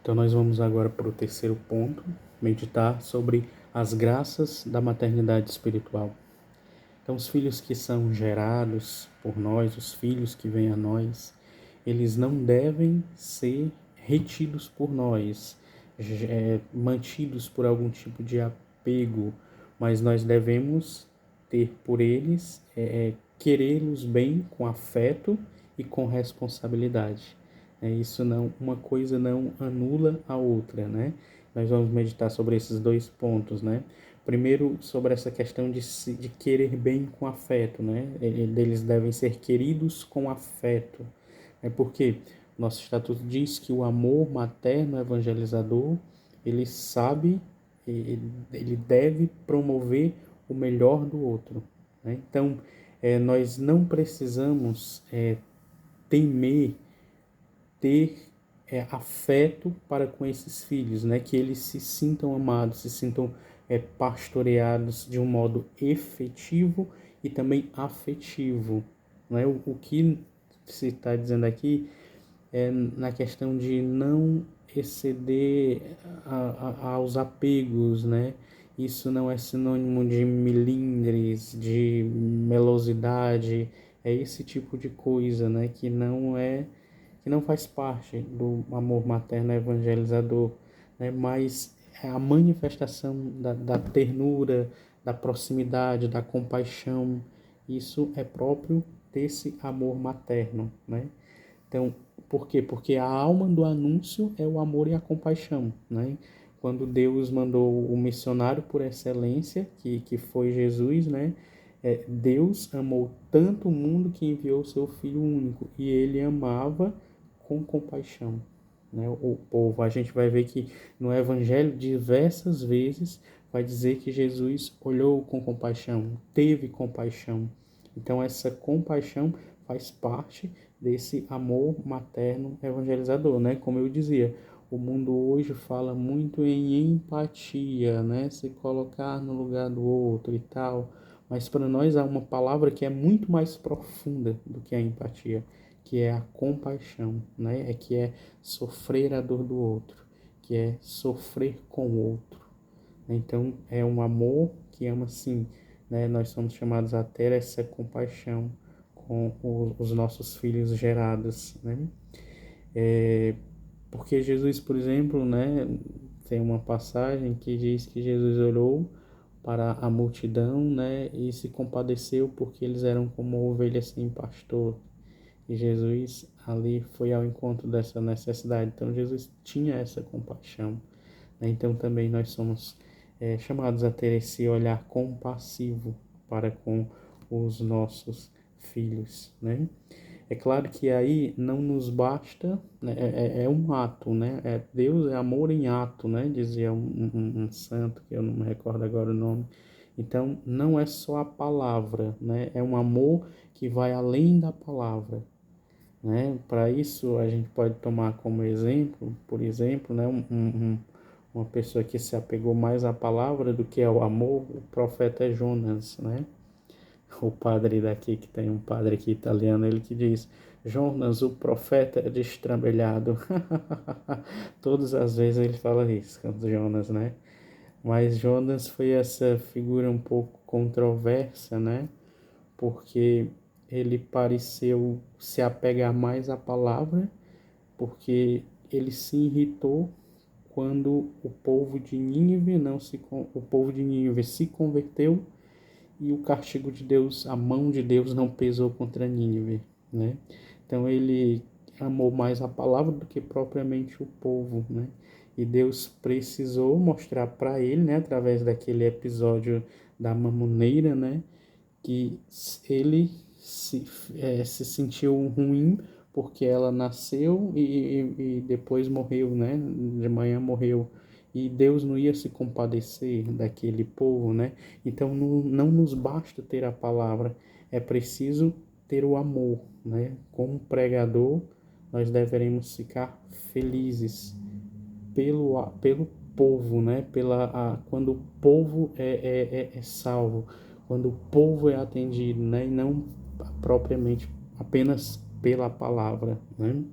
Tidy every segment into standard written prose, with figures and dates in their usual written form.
Então nós vamos agora para o terceiro ponto, meditar sobre as graças da maternidade espiritual. Então os filhos que são gerados por nós, os filhos que vêm a nós, eles não devem ser retidos por nós, mantidos por algum tipo de apego, mas nós devemos ter por eles, querê-los bem com afeto e com responsabilidade. Isso não, uma coisa não anula a outra, né? Nós vamos meditar sobre esses dois pontos, né? Primeiro, sobre essa questão de querer bem com afeto, né? Eles devem ser queridos com afeto. Porque nosso estatuto diz que o amor materno evangelizador, ele sabe, ele deve promover o melhor do outro, né? Então, nós não precisamos temer ter afeto para com esses filhos, né? Que eles se sintam amados, se sintam pastoreados de um modo efetivo e também afetivo, né? O que se está dizendo aqui é na questão de não exceder aos apegos, né? Isso não é sinônimo de melindres, de melosidade, é esse tipo de coisa, né? Que não faz parte do amor materno evangelizador, né? Mas é a manifestação da ternura, da proximidade, da compaixão, isso é próprio desse amor materno, né? Então, por quê? Porque a alma do anúncio é o amor e a compaixão, né? Quando Deus mandou o missionário por excelência, que foi Jesus, né? Deus amou tanto o mundo que enviou o seu Filho único, e ele amava com compaixão, né? O povo, a gente vai ver que no Evangelho diversas vezes vai dizer que Jesus olhou com compaixão, teve compaixão. Então essa compaixão faz parte desse amor materno evangelizador, né? Como eu dizia, o mundo hoje fala muito em empatia, né? Se colocar no lugar do outro e tal, mas para nós há uma palavra que é muito mais profunda do que a empatia, que é a compaixão, né? Que é sofrer a dor do outro, que é sofrer com o outro. Então, é um amor que ama sim, né? Nós somos chamados a ter essa compaixão com os nossos filhos gerados, né? Porque Jesus, por exemplo, né? Tem uma passagem que diz que Jesus olhou para a multidão, né? E se compadeceu porque eles eram como ovelhas sem pastor. E Jesus ali foi ao encontro dessa necessidade. Então, Jesus tinha essa compaixão, né? Então, também nós somos chamados a ter esse olhar compassivo para com os nossos filhos, né? É claro que aí não nos basta, né? É um ato, né? Deus é amor em ato, né? Dizia um santo, que eu não me recordo agora o nome. Então, não é só a palavra, né? É um amor que vai além da palavra, né? Para isso, a gente pode tomar como exemplo, por exemplo, né? Uma pessoa que se apegou mais à palavra do que ao amor, o profeta é Jonas, né? O padre daqui, que tem um padre aqui italiano, ele que diz: Jonas, o profeta é destrambelhado. Todas as vezes ele fala isso, Jonas, né? Mas Jonas foi essa figura um pouco controversa, né? Porque ele pareceu se apegar mais à palavra, porque ele se irritou quando o povo de Nínive se converteu e o castigo de Deus, a mão de Deus não pesou contra Nínive, né? Então ele amou mais a palavra do que propriamente o povo, né? E Deus precisou mostrar para ele, né, através daquele episódio da mamaneira, né, que ele se sentiu ruim porque ela nasceu e depois morreu, né? De manhã morreu. E Deus não ia se compadecer daquele povo, né? Então não nos basta ter a palavra, é preciso ter o amor, né? Como pregador, nós deveremos ficar felizes pelo povo, né? Quando o povo é salvo, quando o povo é atendido, né? E não propriamente apenas pela palavra, né?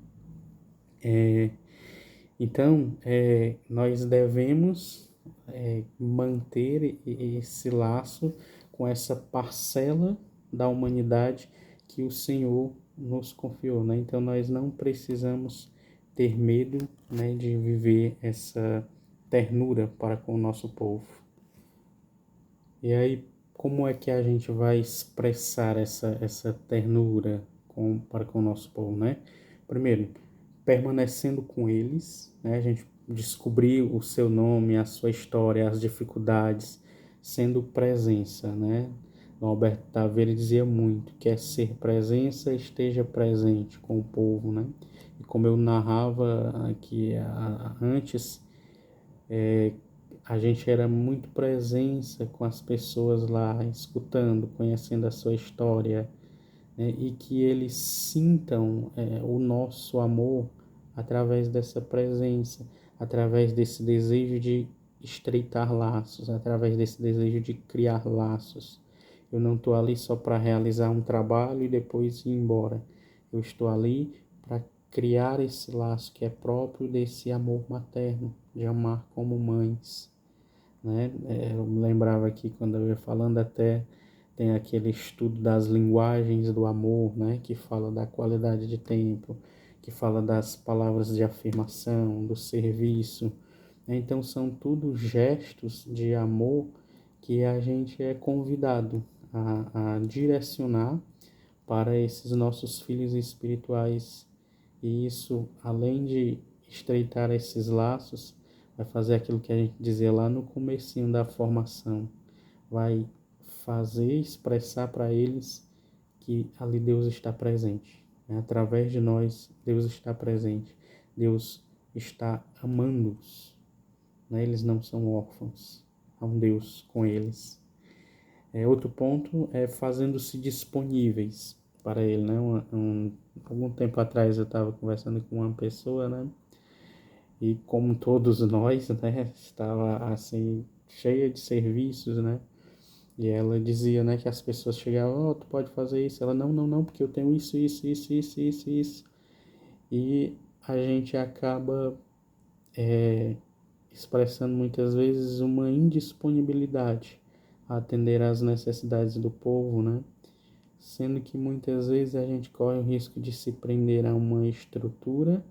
Então, nós devemos manter esse laço com essa parcela da humanidade que o Senhor nos confiou, né? Então, nós não precisamos ter medo, né, de viver essa ternura para com o nosso povo. E aí, como é que a gente vai expressar essa ternura para com o nosso povo, né? Primeiro, permanecendo com eles, né? A gente descobrir o seu nome, a sua história, as dificuldades, sendo presença, né? O Alberto Taveira dizia muito, quer ser presença, esteja presente com o povo, né? E como eu narrava aqui antes, a gente era muito presença com as pessoas lá, escutando, conhecendo a sua história, né? E que eles sintam o nosso amor através dessa presença, através desse desejo de estreitar laços, através desse desejo de criar laços. Eu não estou ali só para realizar um trabalho e depois ir embora. Eu estou ali para criar esse laço que é próprio desse amor materno, de amar como mães, né? Eu me lembrava aqui quando eu ia falando até tem aquele estudo das linguagens do amor, né? Que fala da qualidade de tempo, que fala das palavras de afirmação, do serviço. Então são tudo gestos de amor que a gente é convidado a direcionar para esses nossos filhos espirituais. E isso, além de estreitar esses laços, vai fazer aquilo que a gente dizia lá no comecinho da formação, vai fazer expressar para eles que ali Deus está presente, né? Através de nós, Deus está presente, Deus está amando-os, né? Eles não são órfãos, há um Deus com eles. Outro ponto é fazendo-se disponíveis para ele, né? Algum tempo atrás eu estava conversando com uma pessoa, né? E como todos nós, né? Estava assim cheia de serviços, né? E ela dizia, né, que as pessoas chegavam, oh, tu pode fazer isso. Ela, não, não, não, porque eu tenho isso. E a gente acaba expressando muitas vezes uma indisponibilidade a atender às necessidades do povo, né? Sendo que muitas vezes a gente corre o risco de se prender a uma estrutura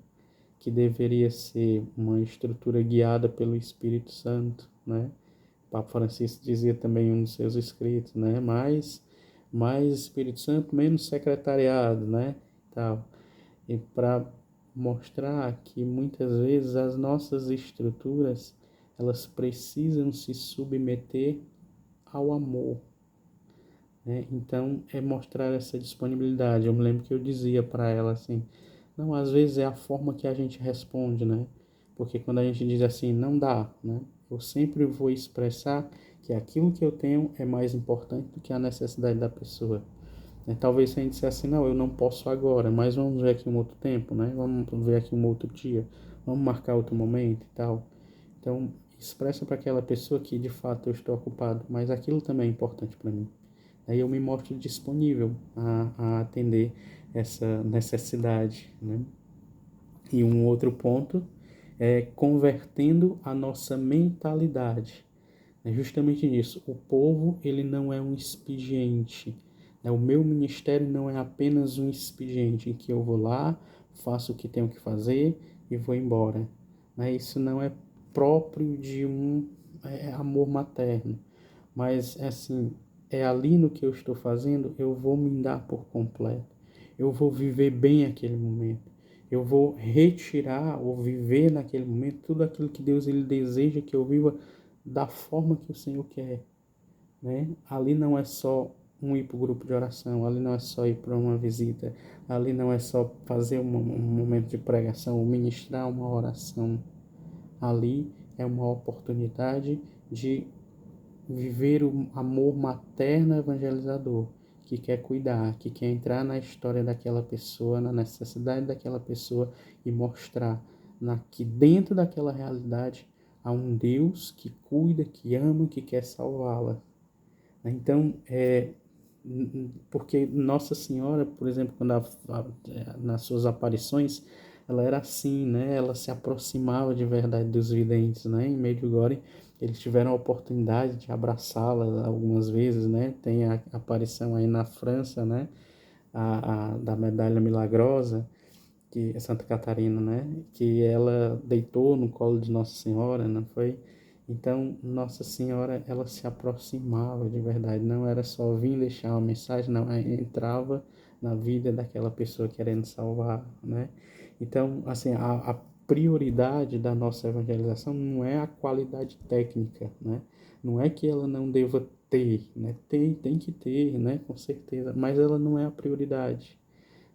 que deveria ser uma estrutura guiada pelo Espírito Santo, né? O Papa Francisco dizia também em um dos seus escritos, né? Mais Espírito Santo, menos secretariado, né? Tal. E para mostrar que muitas vezes as nossas estruturas elas precisam se submeter ao amor, né? Então é mostrar essa disponibilidade. Eu me lembro que eu dizia para ela assim, não, às vezes é a forma que a gente responde, né? Porque quando a gente diz assim, não dá, né? Eu sempre vou expressar que aquilo que eu tenho é mais importante do que a necessidade da pessoa. Talvez se a gente disser assim, não, eu não posso agora, mas vamos ver aqui um outro tempo, né? Vamos ver aqui um outro dia, vamos marcar outro momento e tal. Então, expressa para aquela pessoa que de fato eu estou ocupado, mas aquilo também é importante para mim. Aí eu me mostro disponível a atender essa necessidade, né? E um outro ponto é convertendo a nossa mentalidade. É justamente isso. O povo, ele não é um expediente, né? O meu ministério não é apenas um expediente em que eu vou lá, faço o que tenho que fazer e vou embora, né? Isso não é próprio de um amor materno. Mas, assim, é ali no que eu estou fazendo, eu vou me dar por completo. Eu vou viver bem aquele momento. Eu vou retirar ou viver naquele momento tudo aquilo que Deus ele deseja que eu viva da forma que o Senhor quer, né? Ali não é só ir para o grupo de oração, ali não é só ir para uma visita, ali não é só fazer um momento de pregação ou ministrar uma oração. Ali é uma oportunidade de viver o amor materno evangelizador, que quer cuidar, que quer entrar na história daquela pessoa, na necessidade daquela pessoa e mostrar que dentro daquela realidade há um Deus que cuida, que ama, que quer salvá-la. Então, porque Nossa Senhora, por exemplo, nas suas aparições, ela era assim, né? Ela se aproximava de verdade dos videntes, né? Em Medjugorje, eles tiveram a oportunidade de abraçá-la algumas vezes, né? Tem a aparição aí na França, né? Da medalha milagrosa, que é Santa Catarina, né? Que ela deitou no colo de Nossa Senhora, não foi? Então, Nossa Senhora, ela se aproximava de verdade, não era só vir deixar uma mensagem, não, ela entrava na vida daquela pessoa querendo salvar, né? Então, assim, a prioridade da nossa evangelização não é a qualidade técnica, né? Não é que ela não deva ter, né? Tem que ter, né? Com certeza, mas ela não é a prioridade,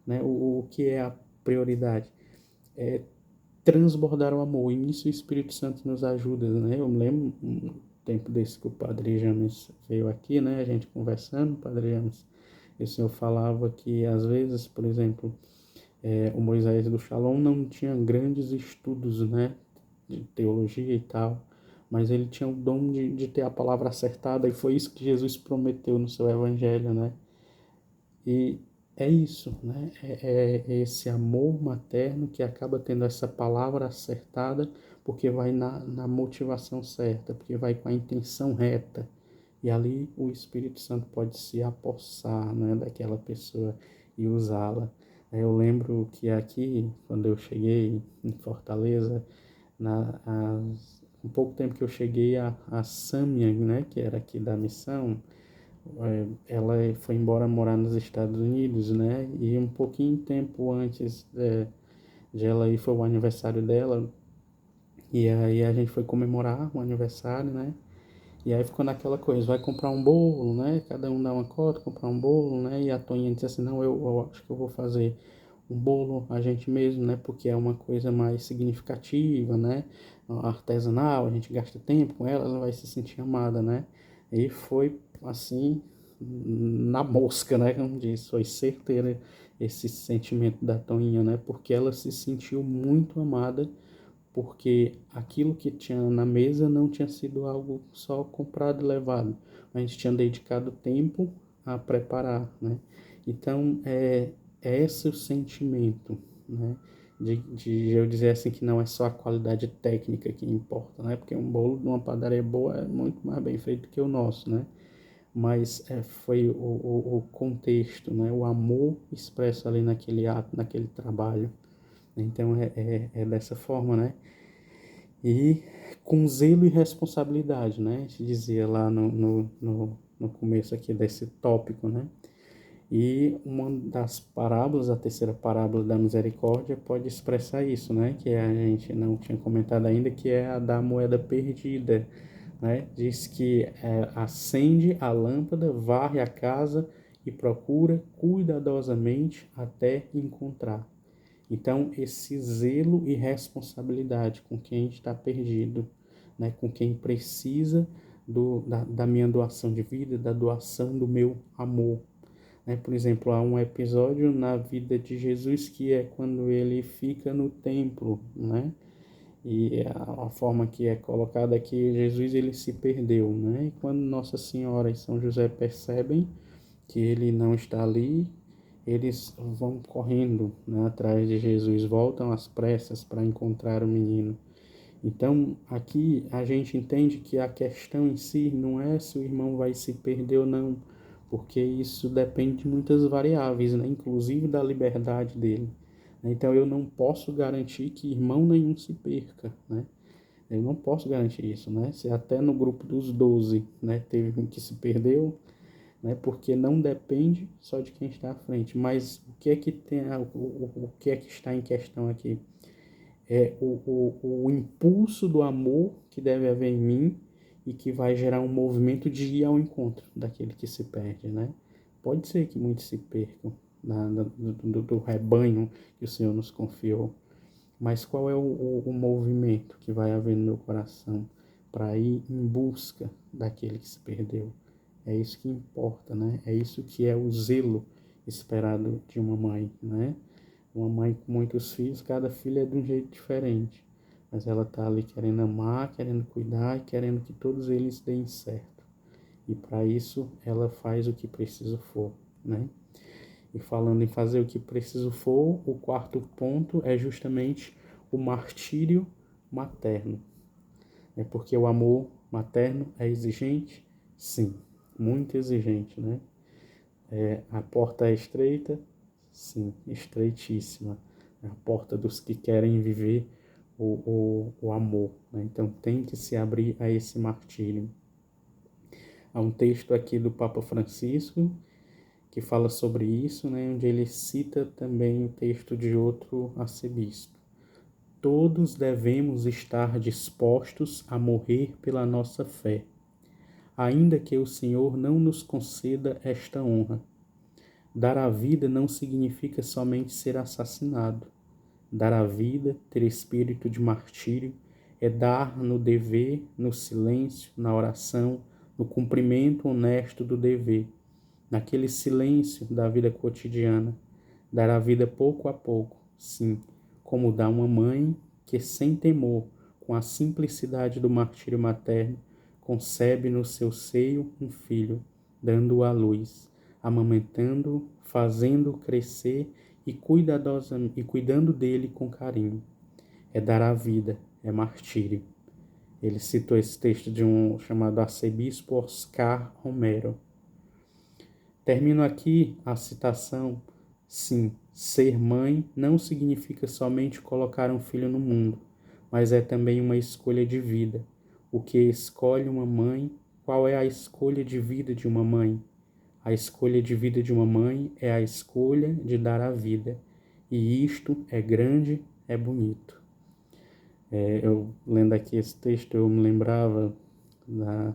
né? O que é a prioridade? É transbordar o amor, e nisso o Espírito Santo nos ajuda, né? Eu me lembro um tempo desse que o Padre James veio aqui, né? A gente conversando, Padre James, e o senhor falava que às vezes, por exemplo, o Moisés do Shalom não tinha grandes estudos, né? De teologia e tal, mas ele tinha o dom de ter a palavra acertada, e foi isso que Jesus prometeu no seu evangelho, né? E é isso, né? É esse amor materno que acaba tendo essa palavra acertada, porque vai na motivação certa, porque vai com a intenção reta. E ali o Espírito Santo pode se apossar, né, daquela pessoa e usá-la. Eu lembro que aqui, quando eu cheguei em Fortaleza, um pouco tempo que eu cheguei, a Sâmia, né, que era aqui da missão, ela foi embora morar nos Estados Unidos, né? E um pouquinho tempo antes de ela ir foi o aniversário dela. E aí a gente foi comemorar o aniversário, né? E aí ficou naquela coisa, vai comprar um bolo, né? Cada um dá uma cota, comprar um bolo, né? E a Toninha disse assim, não, eu acho que eu vou fazer um bolo a gente mesmo, né? Porque é uma coisa mais significativa, né? Artesanal, a gente gasta tempo com ela, ela vai se sentir amada, né? E foi assim, na mosca, né? Como diz, foi certeira esse sentimento da Toninha, né? Porque ela se sentiu muito amada, porque aquilo que tinha na mesa não tinha sido algo só comprado e levado, a gente tinha dedicado tempo a preparar, né? Então, é esse o sentimento, né? De eu dizer assim que não é só a qualidade técnica que importa, né? Porque um bolo de uma padaria boa é muito mais bem feito que o nosso, né? Mas foi o contexto, né? O amor expresso ali naquele ato, naquele trabalho. Então, é dessa forma, né? E com zelo e responsabilidade, né? A gente dizia lá no começo aqui desse tópico, né? E uma das parábolas, a terceira parábola da misericórdia, pode expressar isso, né? Que a gente não tinha comentado ainda, que é a da moeda perdida, né? Diz que acende a lâmpada, varre a casa e procura cuidadosamente até encontrar. Então, esse zelo e responsabilidade com quem está perdido, né, com quem precisa da minha doação de vida, da doação do meu amor. Né? Por exemplo, há um episódio na vida de Jesus que é quando ele fica no templo, né? E a forma que é colocada aqui, Jesus ele se perdeu, né? E quando Nossa Senhora e São José percebem que ele não está ali, eles vão correndo, né, atrás de Jesus, voltam às pressas para encontrar o menino. Então, aqui a gente entende que a questão em si não é se o irmão vai se perder ou não, porque isso depende de muitas variáveis, né, inclusive da liberdade dele. Então, eu não posso garantir que irmão nenhum se perca, né? Eu não posso garantir isso, né? Se até no grupo dos 12, né, teve um que se perdeu, né? Porque não depende só de quem está à frente. Mas o que é que tem, o que é que está em questão aqui? É o impulso do amor que deve haver em mim e que vai gerar um movimento de ir ao encontro daquele que se perde, né? Pode ser que muitos se percam do rebanho que o Senhor nos confiou, mas qual é o movimento que vai haver no meu coração para ir em busca daquele que se perdeu? É isso que importa, né? É isso que é o zelo esperado de uma mãe, né? Uma mãe com muitos filhos, cada filho é de um jeito diferente, mas ela tá ali querendo amar, querendo cuidar e querendo que todos eles deem certo. E para isso ela faz o que preciso for, né? E falando em fazer o que preciso for, o quarto ponto é justamente o martírio materno. É porque o amor materno é exigente? Sim, muito exigente, né? A porta é estreita? Sim, estreitíssima. É a porta dos que querem viver o amor, né? Então tem que se abrir a esse martírio. Há um texto aqui do Papa Francisco que fala sobre isso, né? Onde ele cita também o texto de outro arcebispo. Todos devemos estar dispostos a morrer pela nossa fé, ainda que o Senhor não nos conceda esta honra. Dar a vida não significa somente ser assassinado. Dar a vida, ter espírito de martírio, é dar no dever, no silêncio, na oração, no cumprimento honesto do dever, naquele silêncio da vida cotidiana. Dar a vida pouco a pouco, sim, como dá uma mãe que, sem temor, com a simplicidade do martírio materno, concebe no seu seio um filho, dando-o à luz, amamentando, fazendo-o crescer e cuidando dele com carinho. É dar a vida, é martírio. Ele citou esse texto de um chamado arcebispo Oscar Romero. Termino aqui a citação. Sim, ser mãe não significa somente colocar um filho no mundo, mas é também uma escolha de vida. O que escolhe uma mãe? Qual é a escolha de vida de uma mãe? A escolha de vida de uma mãe é a escolha de dar a vida. E isto é grande, é bonito. Eu lendo aqui esse texto, eu me lembrava da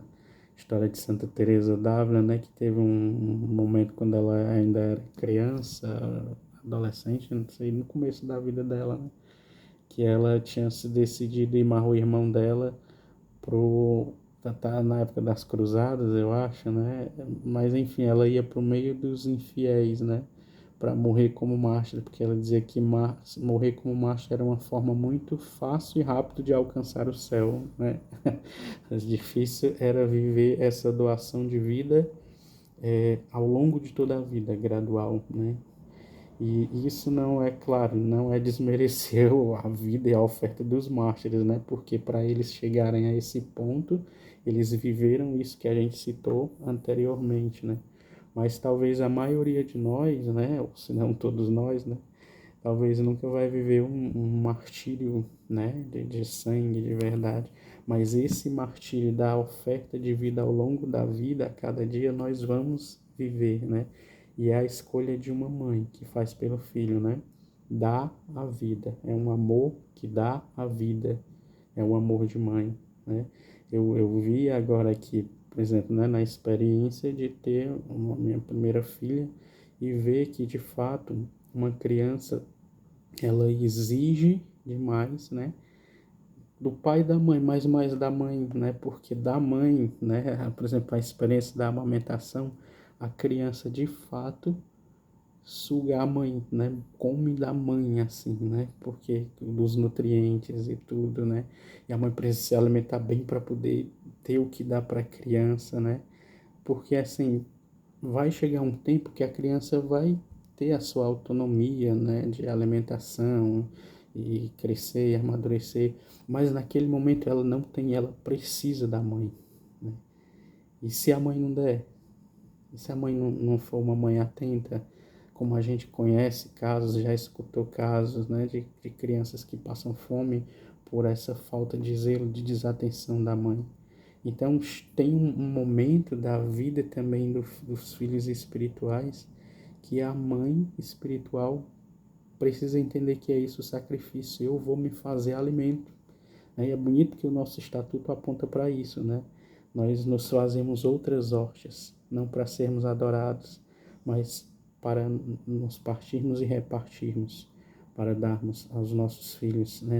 história de Santa Teresa d'Ávila, né, que teve um momento quando ela ainda era criança, adolescente, não sei, no começo da vida dela, né, que ela tinha se decidido ir com o irmão dela pro tá na época das cruzadas, eu acho, né? Mas enfim, ela ia pro meio dos infiéis, né? Para morrer como mártir, porque ela dizia que morrer como mártir era uma forma muito fácil e rápida de alcançar o céu, né? Mas difícil era viver essa doação de vida ao longo de toda a vida, gradual, né? E isso não é, claro, não é desmerecer a vida e a oferta dos mártires, né? Porque para eles chegarem a esse ponto, eles viveram isso que a gente citou anteriormente, né? Mas talvez a maioria de nós, né? Ou se não todos nós, né? Talvez nunca vai viver um martírio, né? De sangue, de verdade. Mas esse martírio da oferta de vida ao longo da vida, a cada dia nós vamos viver, né? E é a escolha de uma mãe que faz pelo filho, né? Dá a vida. É um amor que dá a vida. É um amor de mãe, né? Eu vi agora aqui, por exemplo, né, na experiência de ter minha primeira filha e ver que, de fato, uma criança, ela exige demais, né? Do pai e da mãe, mas mais da mãe, né? Porque da mãe, né? Por exemplo, a experiência da amamentação, a criança de fato suga a mãe, né? Come da mãe, assim, né? Porque dos nutrientes e tudo, né? E a mãe precisa se alimentar bem para poder ter o que dá para a criança, né? Porque assim, vai chegar um tempo que a criança vai ter a sua autonomia, né, de alimentação e crescer e amadurecer, mas naquele momento ela não tem, ela precisa da mãe, né? E se a mãe não der? E se a mãe não for uma mãe atenta, como a gente conhece casos, já escutou casos, né, de crianças que passam fome por essa falta de zelo, de desatenção da mãe. Então, tem um momento da vida também dos filhos espirituais que a mãe espiritual precisa entender que é isso o sacrifício. Eu vou me fazer alimento, né? E é bonito que o nosso estatuto aponta para isso, né? Nós nos fazemos outras hóstias, não para sermos adorados, mas para nos partirmos e repartirmos, para darmos aos nossos filhos, né?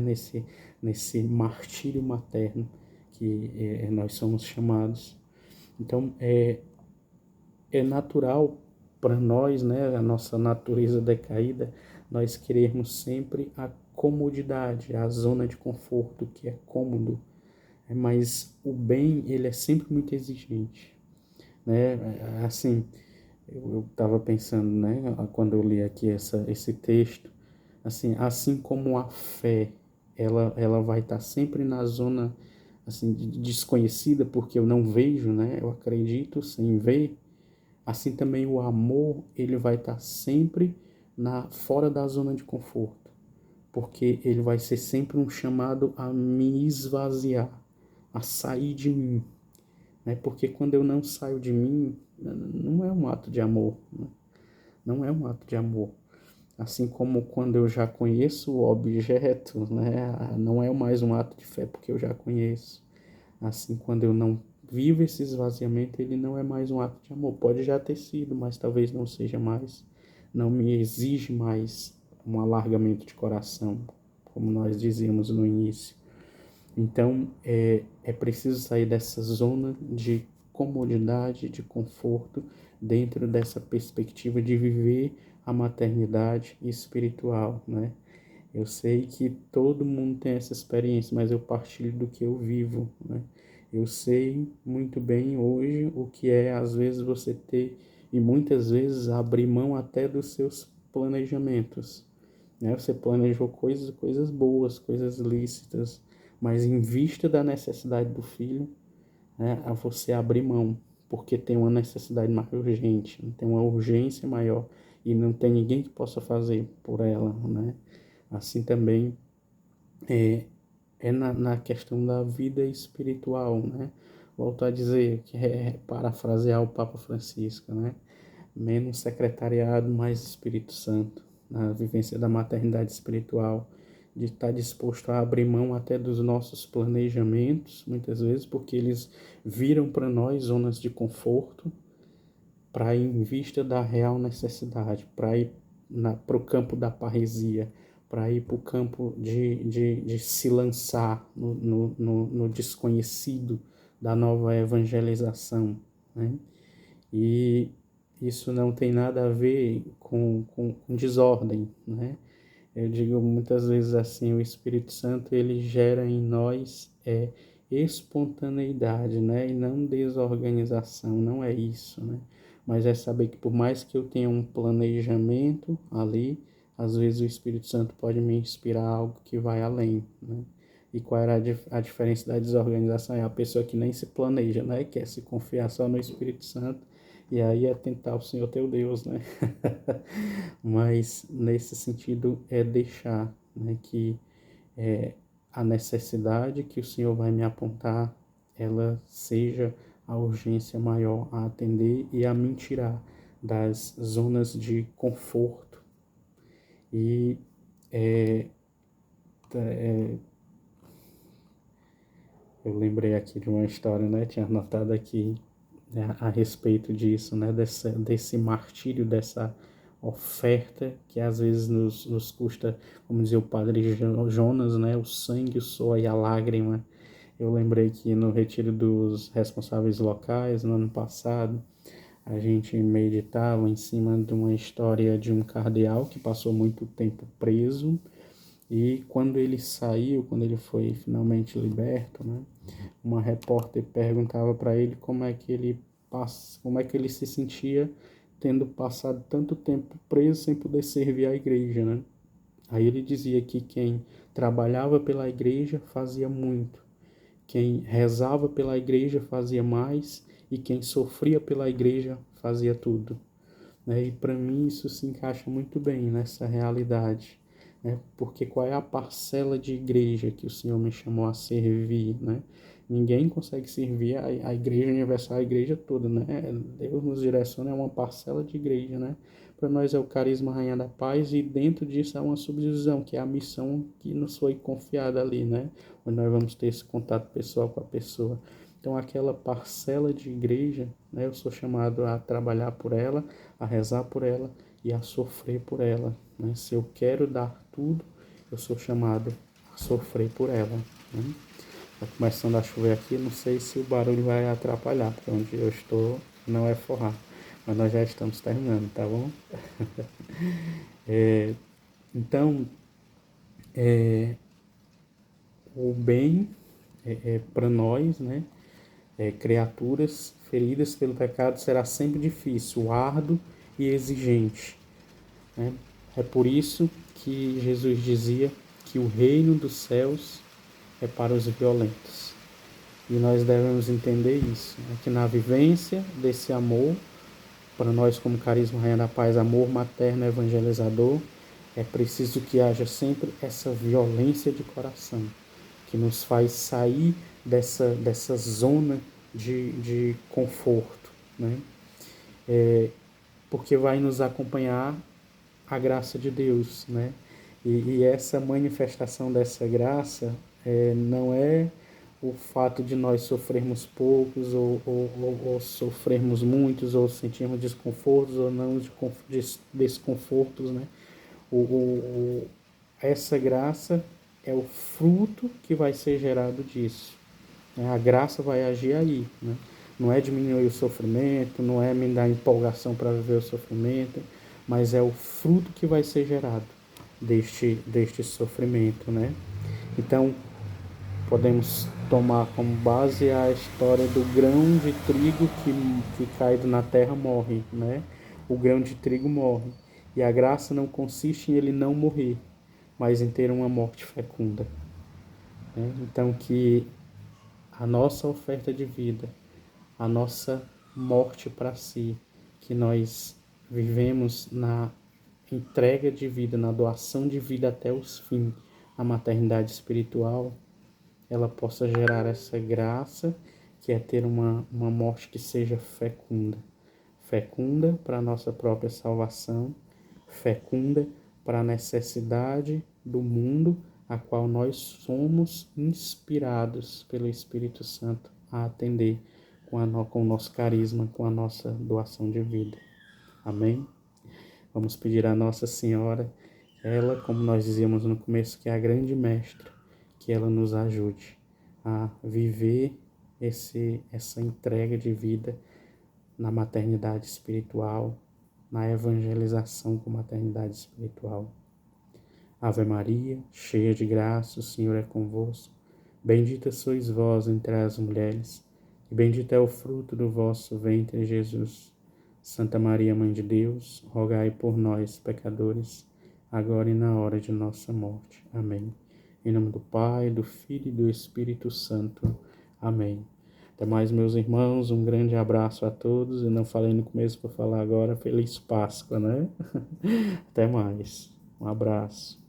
Nesse martírio materno que nós somos chamados. Então, é natural para nós, né, a nossa natureza decaída, nós querermos sempre a comodidade, a zona de conforto, que é cômodo, mas o bem, ele é sempre muito exigente, né? Assim, Eu estava pensando, né, quando eu li aqui esse texto, assim como a fé, ela vai estar sempre na zona assim desconhecida, porque eu não vejo, né? Eu acredito sem ver. Assim também o amor, ele vai estar sempre fora da zona de conforto, porque ele vai ser sempre um chamado a me esvaziar, a sair de mim, né? Porque quando eu não saio de mim, não é um ato de amor, né? Não é um ato de amor. Assim como quando eu já conheço o objeto, né? Não é mais um ato de fé porque eu já conheço. Assim, quando eu não vivo esse esvaziamento, ele não é mais um ato de amor. Pode já ter sido, mas talvez não seja mais. Não me exige mais um alargamento de coração, como nós dizíamos no início. Então, é preciso sair dessa zona de comodidade, de conforto, dentro dessa perspectiva de viver a maternidade espiritual, né? Eu sei que todo mundo tem essa experiência, mas eu partilho do que eu vivo, né? Eu sei muito bem hoje o que é, às vezes, você ter, e muitas vezes abrir mão até dos seus planejamentos, né? Você planejou coisas boas, coisas lícitas, mas em vista da necessidade do filho, né, a você abrir mão, porque tem uma necessidade mais urgente, tem uma urgência maior e não tem ninguém que possa fazer por ela, né? Assim também é, é na questão da vida espiritual, né? Volto a dizer, que parafrasear o Papa Francisco, né? Menos secretariado, mais Espírito Santo, na vivência da maternidade espiritual, de estar disposto a abrir mão até dos nossos planejamentos, muitas vezes, porque eles viram para nós zonas de conforto, para ir em vista da real necessidade, para ir para o campo da parresia, para ir para o campo de se lançar no desconhecido da nova evangelização, né? E isso não tem nada a ver com desordem, né? Eu digo muitas vezes assim, o Espírito Santo ele gera em nós espontaneidade, né? E não desorganização, não é isso, né? Mas é saber que por mais que eu tenha um planejamento ali, às vezes o Espírito Santo pode me inspirar algo que vai além, né? E qual era a diferença da desorganização? É a pessoa que nem se planeja, né? Quer se confiar só no Espírito Santo, e aí é tentar o Senhor teu Deus, né? Mas nesse sentido é deixar, né, que a necessidade que o Senhor vai me apontar, ela seja a urgência maior a atender e a me tirar das zonas de conforto. E eu lembrei aqui de uma história, né? Tinha anotado aqui, né, a respeito disso, né? Desse martírio, dessa oferta que às vezes nos custa, como dizia o padre Jonas, né? O sangue, o suor e a lágrima. Eu lembrei que no retiro dos responsáveis locais, no ano passado, a gente meditava em cima de uma história de um cardeal que passou muito tempo preso e quando ele saiu, quando ele foi finalmente liberto, né? Uma repórter perguntava para ele como é que ele se sentia tendo passado tanto tempo preso sem poder servir a igreja, né? Aí ele dizia que quem trabalhava pela igreja fazia muito, quem rezava pela igreja fazia mais e quem sofria pela igreja fazia tudo, né? E para mim isso se encaixa muito bem nessa realidade, né? Porque qual é a parcela de igreja que o Senhor me chamou a servir, né? Ninguém consegue servir a igreja universal, a igreja toda, né? Deus nos direciona, é uma parcela de igreja, né? Para nós é o carisma Rainha da Paz e dentro disso há uma subdivisão, que é a missão que nos foi confiada ali, né? Onde nós vamos ter esse contato pessoal com a pessoa. Então, aquela parcela de igreja, né, eu sou chamado a trabalhar por ela, a rezar por ela e a sofrer por ela, né? Se eu quero dar tudo, eu sou chamado a sofrer por ela, né? Tá começando a chover aqui, não sei se o barulho vai atrapalhar, porque onde eu estou não é forrar, mas nós já estamos terminando, tá bom? Então, o bem para nós, né? criaturas feridas pelo pecado será sempre difícil, árduo e exigente, né? É por isso que Jesus dizia que o reino dos céus é para os violentos. E nós devemos entender isso, né? Que na vivência desse amor, para nós como Carisma Rainha da Paz, amor materno evangelizador, é preciso que haja sempre essa violência de coração, que nos faz sair dessa zona de conforto, né? Porque vai nos acompanhar a graça de Deus, né? E essa manifestação dessa graça não é o fato de nós sofrermos poucos ou sofrermos muitos ou sentirmos desconfortos ou não desconfortos, né? Essa graça é o fruto que vai ser gerado disso, né? A graça vai agir aí, né? Não é diminuir o sofrimento, não é me dar empolgação para viver o sofrimento, mas é o fruto que vai ser gerado deste sofrimento, né? Então, podemos tomar como base a história do grão de trigo que caído na terra morre, né? O grão de trigo morre. E a graça não consiste em ele não morrer, mas em ter uma morte fecunda, né? Então, que a nossa oferta de vida, a nossa morte para si, que nós vivemos na entrega de vida, na doação de vida até os fins, na maternidade espiritual, ela possa gerar essa graça, que é ter uma morte que seja fecunda. Fecunda para a nossa própria salvação, fecunda para a necessidade do mundo a qual nós somos inspirados pelo Espírito Santo a atender com o nosso carisma, com a nossa doação de vida. Amém? Vamos pedir a Nossa Senhora, ela, como nós dizíamos no começo, que é a grande mestra, que ela nos ajude a viver essa entrega de vida na maternidade espiritual, na evangelização com maternidade espiritual. Ave Maria, cheia de graça, o Senhor é convosco. Bendita sois vós entre as mulheres, e bendito é o fruto do vosso ventre, Jesus. Santa Maria, Mãe de Deus, rogai por nós, pecadores, agora e na hora de nossa morte. Amém. Em nome do Pai, do Filho e do Espírito Santo. Amém. Até mais, meus irmãos. Um grande abraço a todos. Eu não falei no começo, vou falar agora. Feliz Páscoa, né? Até mais. Um abraço.